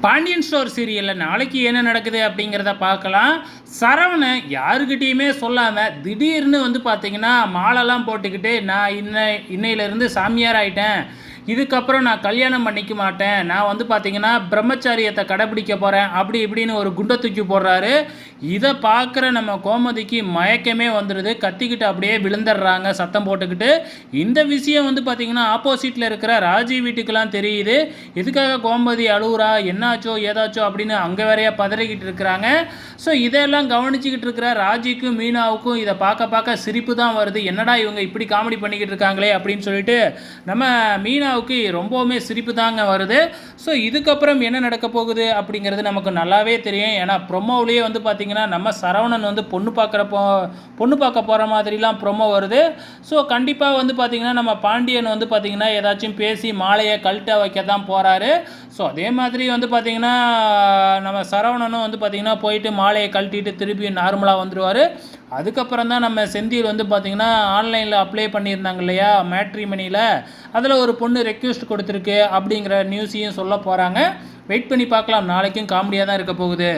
Pandian store சீரியலில் நாளைக்கு என்ன நடக்குது அப்படிங்கிறத பார்க்கலாம். சரவணன் யாருக்கிட்டேயுமே சொல்லாமல் திடீர்னு வந்து பார்த்தீங்கன்னா மாலைலாம் போட்டுக்கிட்டு நான் இன்னையிலேருந்து சாமியார் ஆயிட்டேன், இதுக்கப்புறம் நான் கல்யாணம் பண்ணிக்க மாட்டேன், நான் வந்து பார்த்தீங்கன்னா பிரம்மச்சாரியத்தை கடைப்பிடிக்க போகிறேன் அப்படி இப்படின்னு ஒரு குண்டை தூக்கி போடுறாரு. இதை பார்க்குற நம்ம கோமதிக்கு மயக்கமே வந்துடுது. கத்திக்கிட்டு அப்படியே விழுந்துடுறாங்க சத்தம் போட்டுக்கிட்டு. இந்த விஷயம் வந்து பார்த்திங்கன்னா ஆப்போசிட்டில் இருக்கிற ராஜி வீட்டுக்கெல்லாம் தெரியுது. எதுக்காக கோமதி அழுகுறா, என்னாச்சோ ஏதாச்சோ அப்படின்னு அங்கே வரையா பதறிக்கிட்டு இருக்கிறாங்க. ஸோ இதெல்லாம் கவனிச்சிக்கிட்டு இருக்கிற ராஜிக்கும் மீனாவுக்கும் இதை பார்க்க பார்க்க சிரிப்பு தான் வருது. என்னடா இவங்க இப்படி காமெடி பண்ணிக்கிட்டு இருக்காங்களே அப்படின்னு சொல்லிட்டு நம்ம மீனாவுக்கு ரொம்பவுமே சிரிப்பு தாங்க வருது. ஸோ இதுக்கப்புறம் என்ன நடக்க போகுது அப்படிங்கிறது நமக்கு நல்லாவே தெரியும். ஏன்னா ப்ரொமோவிலேயே வந்து பார்த்திங்கன்னா நம்ம சரவணன் வந்து பொண்ணு பார்க்க போகிற மாதிரிலாம் ப்ரொமோ வருது. ஸோ கண்டிப்பாக வந்து பார்த்திங்கன்னா நம்ம பாண்டியன் வந்து பார்த்திங்கன்னா ஏதாச்சும் பேசி மாலையை கழட்ட வைக்க தான் போகிறாரு. ஸோ அதே மாதிரி வந்து பார்த்திங்கன்னா நம்ம சரவணனும் வந்து பார்த்திங்கன்னா போயிட்டு மாலையை கழட்டிட்டு திருப்பி நார்மலாக வந்துடுவார். அதுக்கப்புறம் தான் நம்ம செந்தில் வந்து பார்த்திங்கன்னா ஆன்லைனில் அப்ளை பண்ணியிருந்தாங்க இல்லையா மேட்ரிமனியில், அதில் ஒரு பொண்ணு ரெக்வெஸ்ட் கொடுத்துருக்கு அப்படிங்கிற நியூஸையும் சொல்ல போகிறாங்க. வெயிட் பண்ணி பார்க்கலாம். நாளைக்கும் காமெடியாக தான் இருக்க போகுது.